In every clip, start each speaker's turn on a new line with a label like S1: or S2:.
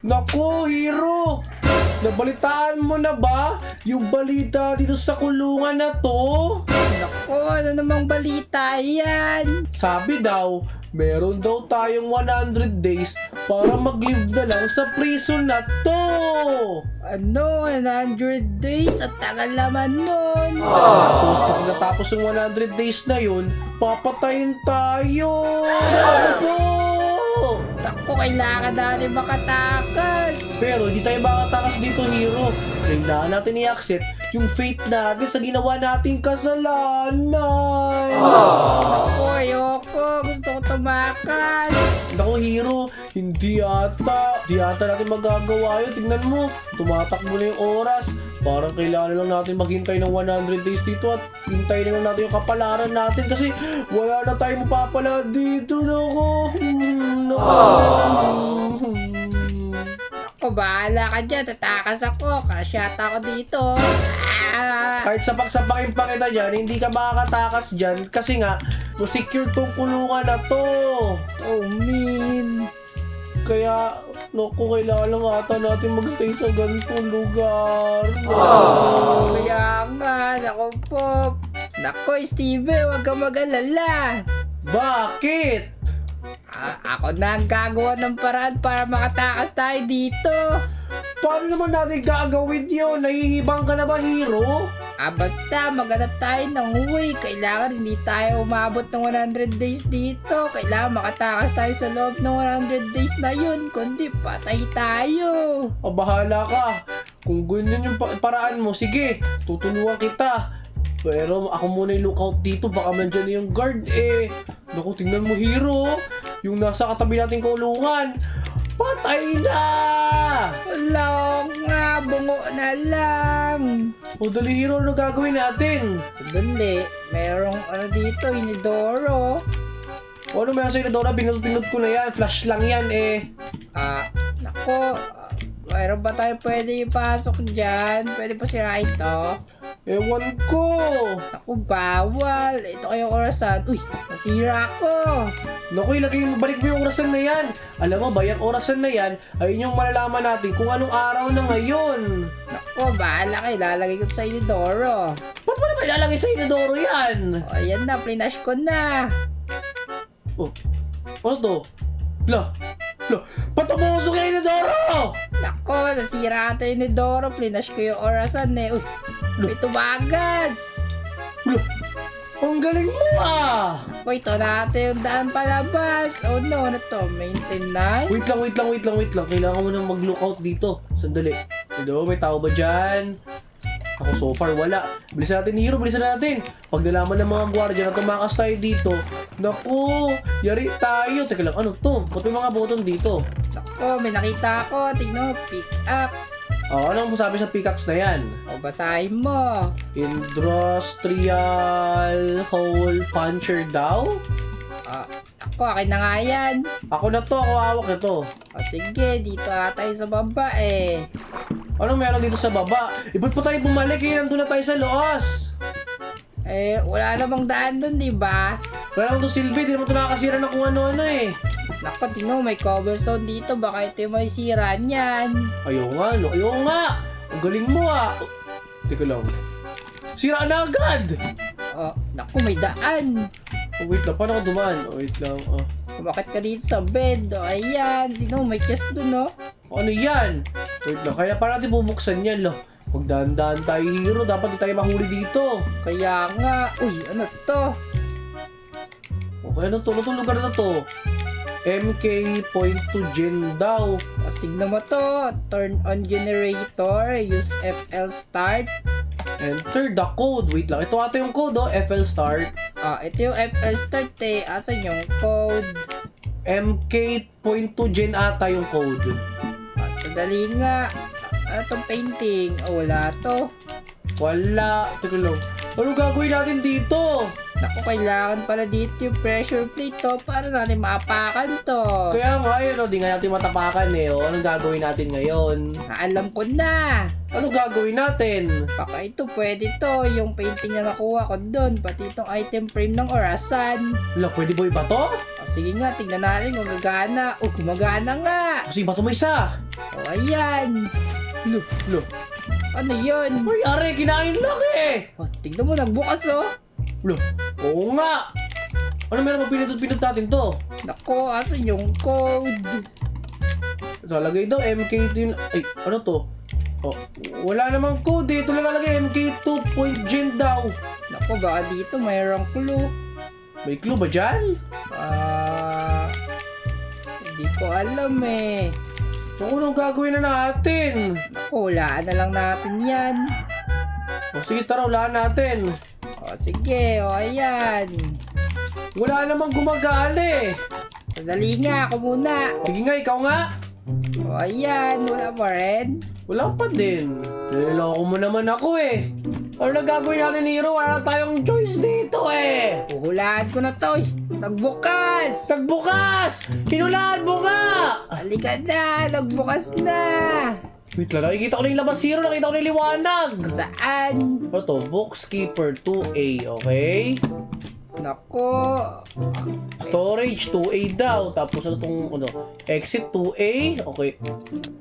S1: Naku, Hero! Nabalitaan mo na ba yung balita dito sa kulungan na to?
S2: Naku, ano namang balita yan?
S1: Sabi daw, meron daw tayong 100 days para mag-live na lang sa prison na to!
S2: Ano, 100 days? At tagal naman nun.
S1: Tapos kapag natapos yung 100 days na yun, papatayin tayo! Ano po?
S2: Naku, kailangan natin makatakas.
S1: Pero hindi tayo makatakas dito, Hero. Kailangan natin i-accept yung fate natin sa ginawa nating kasalanan.
S2: Naku, ayoko. Gusto ko tumakas.
S1: Naku, Hero, hindi yata natin magagawa yun. Tingnan mo, tumatakbo na yung oras. Parang kailangan lang natin maghintay ng 100 days dito at hintayin na lang natin yung kapalaran natin kasi wala na tayong mapapala dito.
S2: Naku, bahala ka dyan. Tatakas ako. Kasyata ako dito.
S1: Kahit sapak-sapakin pa kita dyan, hindi ka makakatakas dyan kasi nga, secure tong kulungan na to.
S2: Oh, mean.
S1: Kaya, naku, kailangan lang ata natin magstay sa ganitong lugar.
S2: Kaya nga, naku po. Naku, Steve, huwag kang mag-alala.
S1: Bakit?
S2: Ako na ang gagawa ng paraan para makatakas tayo dito.
S1: Paano naman natin gagawin yun? Nahihibang ka na ba, Hero?
S2: Basta maghanap tayo ng way. Kailangan hindi tayo umabot ng 100 days dito. Kailangan makatakas tayo sa loob ng 100 days na yun. Kundi patay tayo.
S1: Bahala ka. Kung ganyan yung paraan mo, sige, tutulungan kita. Pero ako muna yung lookout dito, baka mandyan na yung guard eh. Naku, tingnan mo, Hero. Yung nasa katabi nating kulungan. Patay na!
S2: Wala nga, bungo na lang.
S1: O dali, Hero, ano gagawin natin?
S2: Dali, merong dito, inidoro.
S1: O ano meron sa Inadora? Pinod ko na yan. Flash lang yan eh.
S2: Nako, mayroon ba tayo pwede ipasok dyan? Pwede pa sirain to?
S1: Ewan ko.
S2: Naku, bawal. Ito kayong orasan. Uy, nasira ko.
S1: Naku, balik mo yung orasan na yan. Alam mo ba, yung orasan na yan, ayun yung malalaman natin kung anong araw na ngayon.
S2: Naku, bahala kayo. Lalagay ko sa inidoro.
S1: Ba't mo naman ilalagay sa Inadoro yan?
S2: O, ayan na. Plinash ko na.
S1: Oh, ano to? Ba't umusok yung Inadoro?
S2: Naku, nasira ata yung inidoro. Plinash ko yung orasan eh. Uy, may tumagas.
S1: Ang galing mo ah!
S2: Uy, ito natin yung daan palabas. Oh no, ano to? Maintenance?
S1: Wait lang. Kailangan mo nang mag-lookout dito. Sandali. Hello, may tao ba dyan? Ako so far wala. Bilisan natin, Hero, bilisan natin. Pag nalaman ng mga gwardiya na tumakas tayo dito, naku, yari tayo. Teka lang, ano to? Ba't may mga button dito?
S2: Naku, may nakita ako. Tingnan mo, pickaxe.
S1: Anong sabi sa pickaxe na yan?
S2: O, basahin mo.
S1: Industrial hole puncher daw?
S2: Ako, akin na nga yan.
S1: Ako na to, ako hawak ito.
S2: O, sige, dito tayo sa baba eh.
S1: Anong meron dito sa baba? Ba't pa tayo bumalik eh? Nandun na tayo sa loas.
S2: Wala namang daan dun, di ba?
S1: Wala lang to silbi, di naman ito nakakasira na kung ano-ano eh.
S2: Naku, tingnan mo, may cobblestone dito. Baka ito yung may sira niyan.
S1: Ayaw nga. Ang galing mo ah. Teka lang. Sira na agad.
S2: Naku, may daan.
S1: Wait lang, paano ako dumaan? Wait lang.
S2: Kumakit ka dito sa bed. O, ayan. Tingnan mo, may chest dun, no?
S1: Ano yan? Wait lang, kaya paano natin bubuksan yan, lo? Pag dahan-dahan tayo, Hero, dapat di tayo mahuli dito.
S2: Kaya nga. Uy, ano to?
S1: Okay, ano to? Ano to lugar na to? MK.2 gen daw.
S2: O, tignan mo to. Turn on generator. Use FL start.
S1: Enter the code. Wait lang, ito ata yung code, oh. FL start.
S2: Ito yung FL start eh. Asan yung code?
S1: MK.2 gen ata yung code.
S2: Sandali nga. Ano tong painting? Wala to.
S1: Wala. Teka lang. Ano gagawin natin dito?
S2: Naku, kailangan pala dito yung pressure plate to. Paano natin maapakan to?
S1: Kaya nga yun, di nga natin matapakan eh. Anong gagawin natin ngayon?
S2: Alam ko na.
S1: Ano gagawin natin?
S2: Baka ito pwede to. Yung painting na nakuha ko doon. Pati itong item frame ng orasan.
S1: Wala, pwede ba iba to?
S2: sige nga, tignan natin kung gagana. Oh, gumagana nga.
S1: Kasi bato mo isa.
S2: Oh, ayan.
S1: Lo.
S2: Ano yun?
S1: Uy, are, kinain lang eh.
S2: Oh, tignan mo, nagbukas oh.
S1: Lo. Oo nga. Ano meron pag pinindot natin to?
S2: Nako, asan yung code?
S1: Nalagay daw MK2 yun. Ay, ano to? Oh, wala namang code eh. Ito lang nalagay MK2.gen daw.
S2: Nako, baka dito mayroong clue.
S1: May clue ba dyan?
S2: Hindi ko alam eh.
S1: Naku, anong gagawin na natin?
S2: Nako, hulaan na lang natin yan.
S1: O sige, tara, ulaan natin.
S2: O sige, o ayan.
S1: Wala namang gumagana eh.
S2: Sadali nga, ako muna.
S1: Sige nga, ikaw nga.
S2: O ayan, wala pa rin.
S1: Wala pa din. Niloloko mo naman ako eh. Ano na gagawin natin, Hero? Wala na tayong choice dito eh.
S2: Huhulaan ko na to. Nagbukas!
S1: Nagbukas! Hinulaan mo nga!
S2: Halika na, nagbukas na.
S1: Wait lang, nakikita ko na yung labas, Hero. Nakita ko na yung liwanag.
S2: Saan?
S1: Ano to? Bookkeeper 2A, okay?
S2: Nako.
S1: Storage 2A daw. Tapos ano tong ano? Exit 2A. Okay.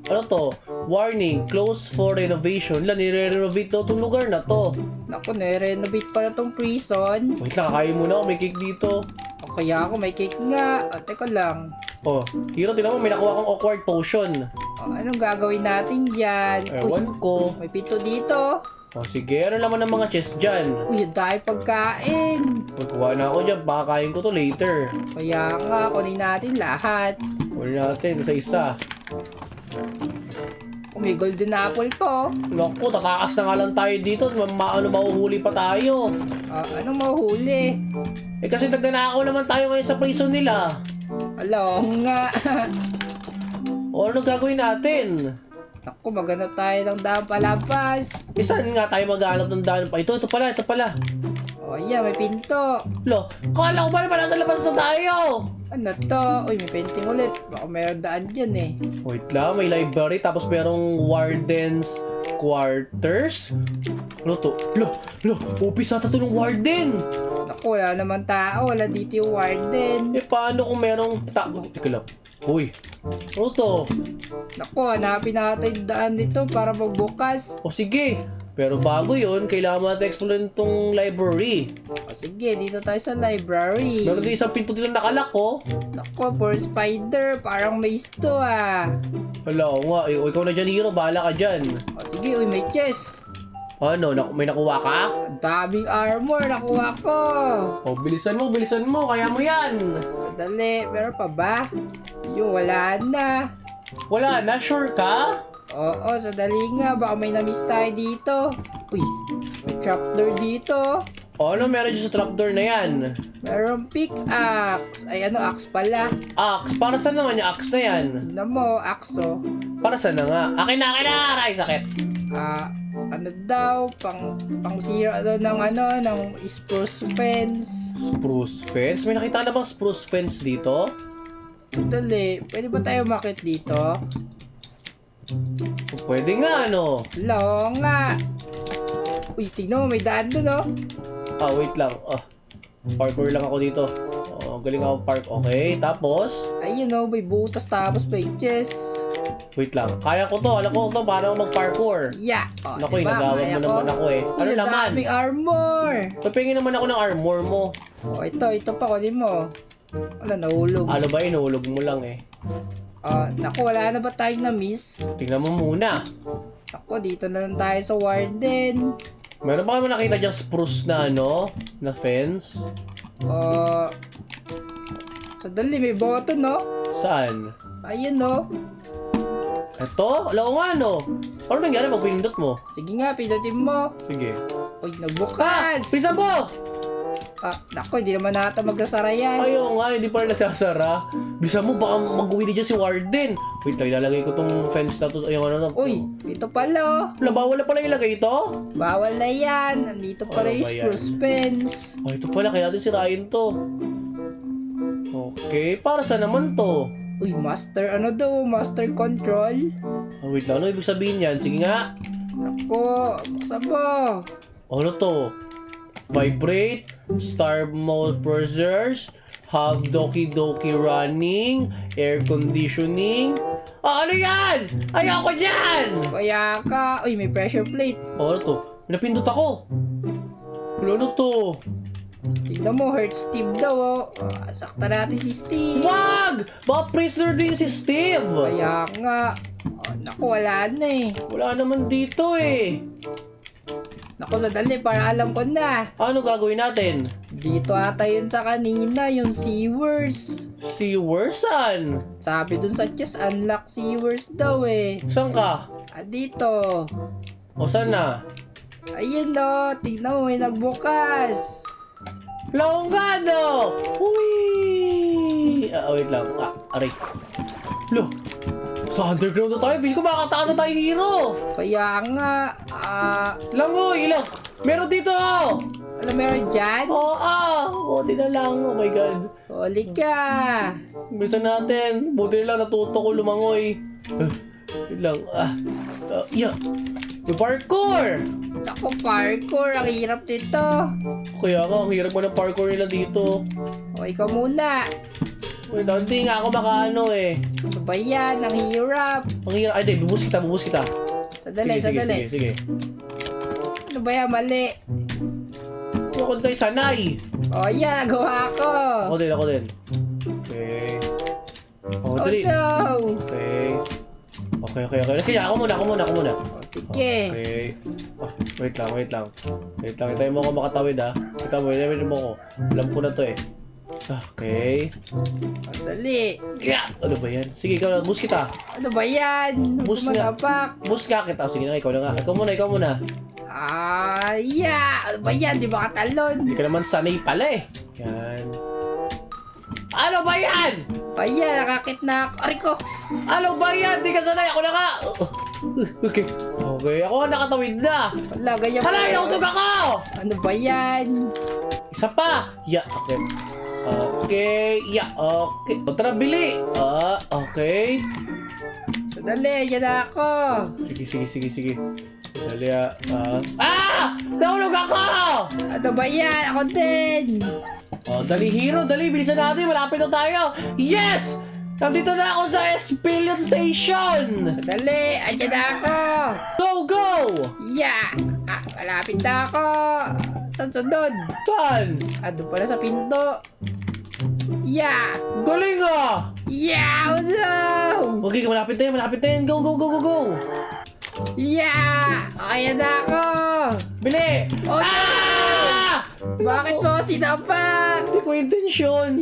S1: Ano to? Warning, close for renovation. Nire-renovate daw tong lugar na to.
S2: Nako, nire-renovate pala tong prison.
S1: Wait lang, kakain muna ako. May cake dito.
S2: O kaya ako may cake nga. O, teka lang.
S1: Oh, Hero, tingnan mo, may nakuha akong awkward potion.
S2: O, anong gagawin natin dyan?
S1: Ewan ko.
S2: May pinto dito.
S1: Oh, sige. Ano naman ang mga chest dyan?
S2: Uy, ang dahil pagkain.
S1: Magkuha na ako dyan. Baka kain ko to later.
S2: Kaya nga, kunin natin lahat.
S1: Kunin natin isa-isa.
S2: Oh, may golden apple po.
S1: Naku, tatakas na nga lang tayo dito. Mahuhuli pa tayo.
S2: Anong mahuli?
S1: Eh kasi nagnanakaw naman tayo ngayon sa prison nila.
S2: Alam nga.
S1: O ano gagawin natin?
S2: Ako, maghanap tayo ng daan palampas.
S1: Saan nga tayo maghanap ng daan pa? Ito pala.
S2: O, ayan, may pinto.
S1: Lo, kala ko ba naman nasa labas na tayo?
S2: Ano to? Uy, may painting ulit. Baka mayroon daan dyan eh.
S1: Wait lang, may library tapos merong warden's quarters. Ano to? Lo, office ata to ng warden.
S2: Naku, wala naman tao. Wala dito yung warden.
S1: Eh paano kung merong Teka lang. Uy, ano to?
S2: Naku, hanapin natin yung daan dito para magbukas.
S1: O sige, pero bago yun, kailangan natin explore itong library.
S2: O sige, dito tayo sa library.
S1: Meron din isang pinto dito nakalak ko.
S2: Naku, for spider. Parang maze to ah.
S1: Wala ko nga, o ikaw na dyan, Hero, bahala ka dyan.
S2: O sige, uy, may chest.
S1: Ano, may nakuha ka?
S2: Ang daming armor nakuha ko.
S1: O, bilisan mo, kaya mo yan.
S2: Dali, meron pa ba? Yung wala na.
S1: Wala na, sure ka?
S2: Oo, sadali nga. Baka may na-miss tayo dito. Uy, may trapdoor dito.
S1: O, ano meron dyan sa trapdoor na yan?
S2: Meron pickaxe. Ay, ano, axe pala.
S1: Axe, para saan naman yung axe na yan?
S2: Tignan mo, axe oh.
S1: Para saan na nga? Akin na! Aray, sakit!
S2: Ano daw, pang sira daw ng spruce fence.
S1: Spruce fence? May nakita ka na bang spruce fence dito?
S2: Dali, pwede ba tayo makit dito?
S1: Pwede nga, ano?
S2: Hello nga. Uy, tignan mo, may daan doon oh.
S1: Wait lang. Parkour lang ako dito. Galing ako park. Okay, tapos?
S2: Ayun oh, may butas tapos may chest.
S1: Wait lang. Kaya ko to. Alam ko to. Paano ako mag-parkour?
S2: Yeah. Oh,
S1: Naku,
S2: diba?
S1: inagawan mo
S2: Kaya
S1: naman ako eh. Ano
S2: Uy,
S1: laman?
S2: May armor.
S1: Papingin naman ako ng armor mo.
S2: Oh, ito pa, kunin mo. Wala, nahulog.
S1: Ano ba, inuulog mo lang eh.
S2: Naku, wala na ba tayong na-miss?
S1: Tingnan mo muna.
S2: Naku, dito na lang tayo sa warden.
S1: Meron ba kami nakita diyang spruce na ano? Na fence?
S2: Sadali, may button, no?
S1: Saan?
S2: Ayun, no?
S1: Ito? Alam ko nga no. Ano nangyari pag pinindot mo?
S2: Sige nga, pinutin mo.
S1: Sige.
S2: Uy, nagbukas!
S1: Pisa mo!
S2: Naku, hindi naman nata magsasara yan.
S1: Ayaw nga, hindi pa rin nagsasara. Bisa mo, baka mag-uwi na dyan si Warden. Wait lang, ilalagay ko tong fence na to. Yung ano,
S2: Uy, ito pala, oh.
S1: Wala, bawal na pala ilagay ito?
S2: Bawal na yan. Nandito pala
S1: Ano
S2: yung
S1: ba yan?
S2: spruce fence.
S1: Ito pala, kaya natin sirain to. Okay, para saan naman to?
S2: Uy, master, ano daw? Master control?
S1: Wait lang, ano ibig sabihin yan? Sige nga.
S2: Naku, buksan mo.
S1: Ano to? Vibrate, Star Mode Processors, Have Doki Doki running. Air conditioning. Ah, ano yan? Ayoko dyan!
S2: Kaya ka, uy, may pressure plate.
S1: Oh, ano to? Pinapindot ako. Ano to?
S2: Tignan mo, hurt Steve daw, oh. Sakta natin si Steve.
S1: Wag! Baka prisoner din si Steve.
S2: Kaya nga. Oh, naku, wala na eh.
S1: Wala naman dito eh.
S2: Naku, sadali, para alam ko na.
S1: Ano gagawin natin?
S2: Dito ata yun sa kanina, yung Sewers.
S1: Si Wersan.
S2: Sabi dun sa chest, unlock Sewers daw eh.
S1: Saan ka?
S2: Dito.
S1: O saan na?
S2: Ayun no, tignan mo, may nagbukas.
S1: Longado! Uy! Wait lang. Aray. Lo! Sa underground na tayo. Feel ko makakatakas na tayo hero.
S2: Kaya nga,
S1: Langoy! Ilang! Meron dito!
S2: alam mo yun dyan?
S1: Buti na lang. Oh my God.
S2: Huli ka.
S1: Bisa natin. Buti na lang natuto ko lumangoy. Wait lang. Yeah. May parkour!
S2: Naku, parkour, ang hirap nito.
S1: Kaya nga, ang hirap ko ng parkour nila dito.
S2: O, ikaw muna.
S1: Wait lang, hindi nga ako makaano eh.
S2: Ano ba yan? Ang hirap.
S1: Ang hirap. Ay, di, bubus kita.
S2: Sadali, sadali.
S1: Sige.
S2: Ano ba yan? Mali.
S1: Ako tayo sanay.
S2: O, yan, gawa ko.
S1: Ako din. Okay.
S2: Oh,
S1: Dali.
S2: no.
S1: Okay. Kaya ako muna.
S2: O, sige.
S1: Okay. Wait lang. Hintayin mo ako makatawid ha. Hintayin mo ako. Alam ko na to eh. Okay.
S2: Sadali.
S1: Ano ba yan? Sige, ikaw na. Bus kita.
S2: Ano ba yan?
S1: Bus nga.
S2: Magapak.
S1: Bus ka kita. Sige na, ikaw na nga. Ikaw muna.
S2: Ano ba yan? Di ba katalon?
S1: Hindi ka naman sanay pala eh. Yan. Ano ba yan?
S2: Ayan, nakakit na ako. Aray ko.
S1: Ano ba yan? Di ka sanay. Ako na nga. Okay. Ako nakatawid na.
S2: Wala, ganyan
S1: Hala,
S2: pa.
S1: inautog ako!
S2: Ano ba yan?
S1: Isa pa. Okay. Okay. O, tara, bili. Okay.
S2: Sadali, yan na ako.
S1: Sige. Dali Nahulog ako!
S2: Ano ba yan? Ako din.
S1: Dali, hero. Dali, bilisan natin. Malapit na tayo. Yes! Nandito na ako sa Espilion Station!
S2: Sadali, andyan na ako.
S1: Go!
S2: Yeah! Malapit na ako. Saan sunod?
S1: Saan?
S2: Ano pala sa pinto? Yeah!
S1: Galing ah!
S2: Yeah! Oh no!
S1: Okay, malapit na yan. Go!
S2: Yeah! Ayan na ako!
S1: Bili!
S2: Oh, Bakit mo ako sinapak?
S1: Hindi ko intensyon.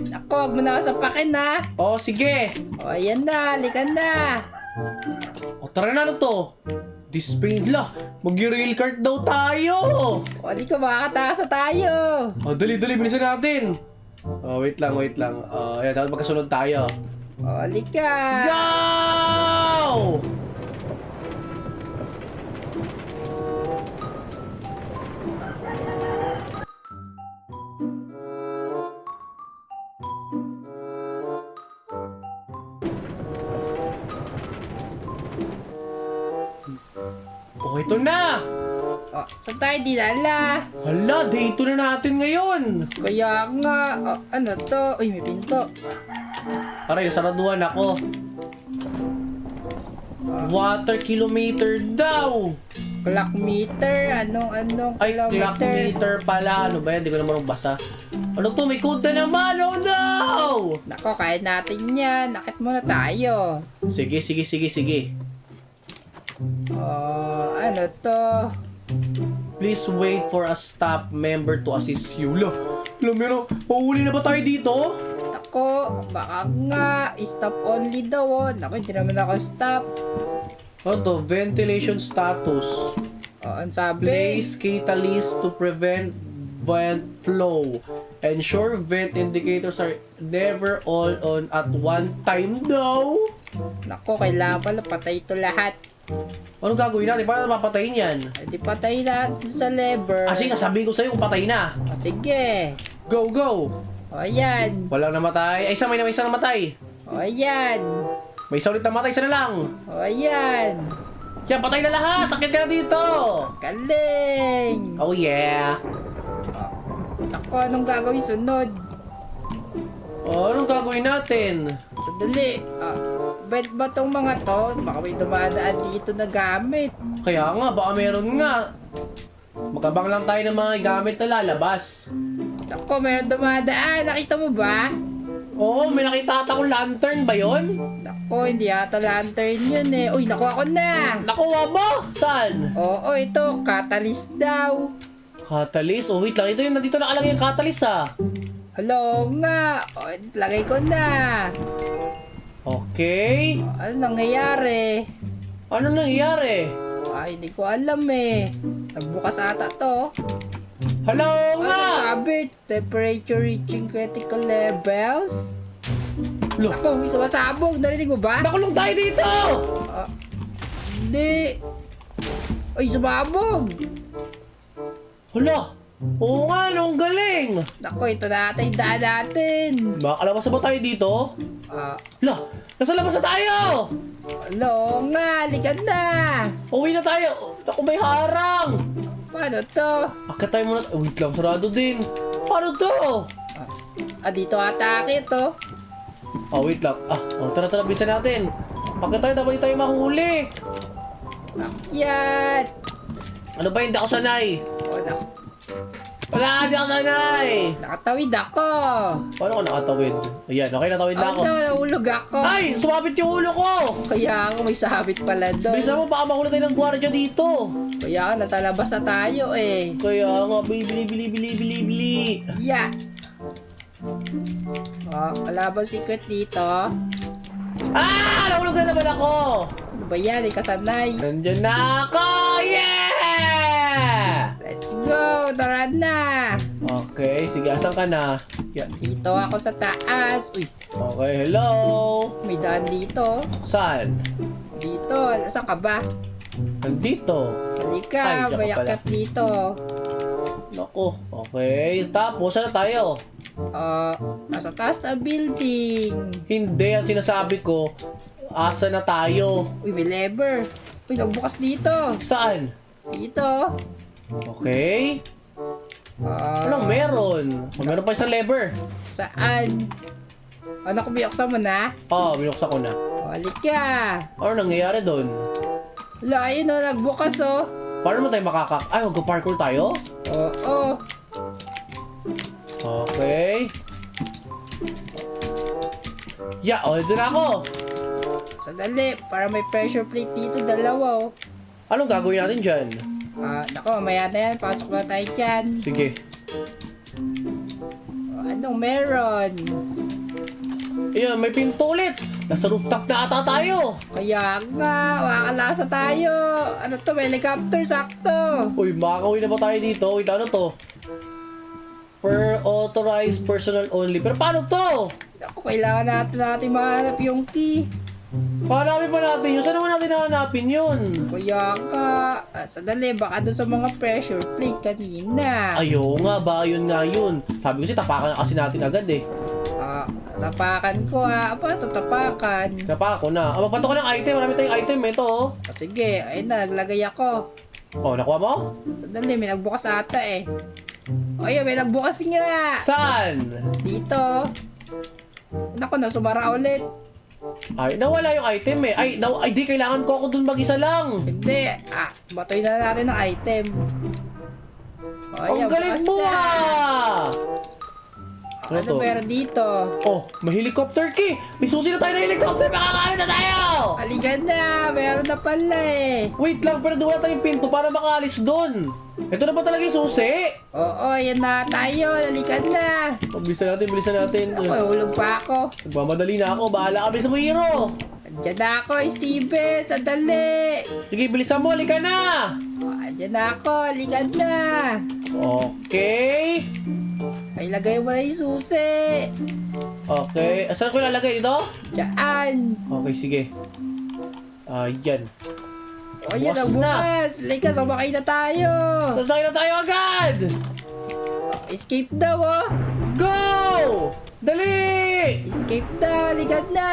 S2: Ako, huwag mo na ako sapakin ha.
S1: Sige.
S2: O, ayan na, halika na.
S1: Tara na to. Dispaid la. Mag-rail cart daw tayo.
S2: O, di ko makakataas na tayo.
S1: Dali, bilisan natin. Wait lang. Ayan, dapat magkasunod tayo.
S2: O, halika.
S1: Go! Ito na!
S2: O, saan tayo dinala?
S1: Hala, day 2 na natin ngayon!
S2: Kaya nga, ano to? Uy, may pinto.
S1: Aray, nasaraduhan ako. Water kilometer daw!
S2: Clock meter, anong
S1: Ay, clock
S2: kilometer?
S1: meter pala. Ano ba yan? Di ko naman basa. Ano to? May code na naman! Oh no!
S2: Nako, kaya natin yan. Nakit muna tayo.
S1: Sige.
S2: Ano to?
S1: Please wait for a staff member to assist you. Alam mo, mahuli na ba tayo dito?
S2: Nako, baka nga, stop only daw oh. Nako, hindi naman ako stop.
S1: Ano to? Ventilation status.
S2: Ang sabi.
S1: Place catalyst to prevent vent flow. Ensure vent indicators are never all on at one time daw.
S2: Nako, kailangan pala patay ito lahat.
S1: Anong gagawin natin? Paano mapatayin yan?
S2: Hindi patay lahat sa lever.
S1: Sige, sasabihin ko sa'yo kung patay na.
S2: Sige.
S1: Go!
S2: O, ayan.
S1: Walang namatay. Ay, may isa namatay.
S2: O, ayan.
S1: May isa ulit namatay. Isa na lang.
S2: O, ayan.
S1: Yan, patay na lahat. Akit ka na dito.
S2: Galing.
S1: Oh, yeah.
S2: Nako, anong gagawin sunod?
S1: Anong gagawin natin?
S2: Sandali. Bet ba tong mga to? Baka may dumadaan dito na gamit.
S1: Kaya nga, baka meron nga. Magkabang lang tayo ng mga gamit na lalabas.
S2: Ako, meron dumadaan. Nakita mo ba?
S1: Oo, may nakita akong lantern ba yon?
S2: Ako, hindi yata lantern yun eh. Uy, nakuha ko na.
S1: Nakuha mo? Saan?
S2: Oo, ito. Catalyst daw.
S1: Catalyst? Oh, wait lang. Ito yung nandito nakalagay yung catalyst ah.
S2: Hello nga. O, lagay ko na.
S1: Okay.
S2: Ano nangyayari?
S1: Ano nangyayari?
S2: Ay, hindi ko alam eh. Nagbukas ata to.
S1: Hello
S2: Ano
S1: nga!
S2: sabi? Temperature reaching critical levels?
S1: Look,
S2: Ako, may sumasabog. Narinig mo ba?
S1: nakulong tayo dito!
S2: Hindi. Ay, sumabog.
S1: Hala! Oo nga, no, ang galing!
S2: Nako, ito na ata yung daan natin.
S1: Makalabas na ba tayo dito? Hala! Nasa labas na tayo!
S2: Hello nga, likan na.
S1: Uwi na tayo! Naku, may harang!
S2: Paano to?
S1: Akit tayo muna. Wait lang, sarado din. Paano to?
S2: Dito ata akit to.
S1: Wait lang. Tara, bilisan natin. Akit tayo, dapat tayo mahuli.
S2: Yan.
S1: Ano ba, hindi ako sanay?
S2: Nako.
S1: Wala, hindi ako sanay!
S2: Nakatawid ako.
S1: Paano ko nakatawid? Ayan, okay, natawid na ako.
S2: Nahulog ako.
S1: Ay! Sumabit yung ulo ko!
S2: Kaya ako may sabit pala doon.
S1: Bilisan mo, baka mahuli tayo ng gwardiya dito.
S2: Kaya nasa labas na tayo eh.
S1: Kaya nga, bili.
S2: Yeah. Wala bang secret dito?
S1: Nahulog na naman ako!
S2: Ano ba yan? Ikasanay.
S1: Nandiyan na ako! Yeah!
S2: Let's go! Tara na!
S1: Okay, sige, asan ka na? Yan.
S2: Dito ako sa taas. Uy,
S1: Okay, hello!
S2: may daan dito.
S1: Saan?
S2: Dito. Saan ka ba?
S1: Nandito.
S2: Halika,
S1: Ay, diyan ka
S2: may
S1: pala.
S2: akyat dito.
S1: Naku, okay. Tapos, saan na tayo?
S2: Nasa taas na building.
S1: Hindi, ang sinasabi ko, asa na tayo?
S2: Uy, may lever. Uy, nagbukas dito.
S1: Saan?
S2: Dito.
S1: Okay. Anong meron? Meron pa isang lever.
S2: Saan? Ano kung biyoksan mo na?
S1: Binuksan ko na.
S2: Halika.
S1: Ano nangyayari doon?
S2: Wala, ayun o, nagbukas o.
S1: Paano mo tayo magka-parkour tayo?
S2: Oo.
S1: Okay. Dito na ako.
S2: Sandali, para may pressure plate dito, dalawa o.
S1: Anong gagawin natin dyan?
S2: Nako, mamaya na yan. Pasok na tayo dyan.
S1: Sige.
S2: Anong meron?
S1: Ayun, may pinto ulit. Nasa rooftop na ata tayo.
S2: Kaya nga, makakalasa tayo. Ano to, may helicopter, sakto.
S1: Uy, makakawin na ba tayo dito? Wait, ano to? Per authorized personnel only. Pero paano to?
S2: Ako, kailangan natin mahanap yung key.
S1: Hanapin pa natin yun. Saan naman natin hahanapin yun?
S2: Kaya nga, sandali, baka doon sa mga pressure plate kanina.
S1: Ayaw nga ba? Yun nga yun. Sabi ko kasi tapakan na kasi natin agad eh.
S2: Tapakan ko Apa, tatapakan.
S1: Tapakan ko na. Magpato ko ng item. Marami tayong item. Ito oh.
S2: Sige, ayun na, naglagay ako.
S1: Nakuha mo?
S2: Sandali, may nagbukas ata eh. Ayun, may nagbukas nga.
S1: Saan?
S2: Dito. Naku, nasumara ulit.
S1: Ay, nawala yung item eh. Ay, di, kailangan ko ako dun mag-isa lang.
S2: Hindi. Batoy na natin ng item.
S1: Ang galing mo
S2: Ano
S1: to?
S2: meron dito?
S1: May helicopter key. May susi na tayo ng helicopter. Makakalit na tayo.
S2: Aligan na. Meron na pala eh.
S1: Wait lang, pero duwa tayong pinto para makaalis dun. Ito na ba talaga yung susi?
S2: Oo, yan na tayo. Aligan na.
S1: Bilisan natin.
S2: Ako, hulog pa ako.
S1: Nagmamadali na ako. Bahala ka, bilisan mo, hero.
S2: Andiyan na ako, Steven. Sandali.
S1: Sige, bilisan mo. Halika na.
S2: Andiyan na ako. Aligan na.
S1: Okay.
S2: Ay, lagay mo na yung susi.
S1: Okay. Saan ko ilalagay ito?
S2: Diyan.
S1: Okay, sige. Yan.
S2: O, yan ang
S1: Bukas na.
S2: bukas. Liga, sumakay na tayo.
S1: Sasakay na tayo agad!
S2: Escape daw, oh.
S1: Go! Dali!
S2: Escape na. Ligan na.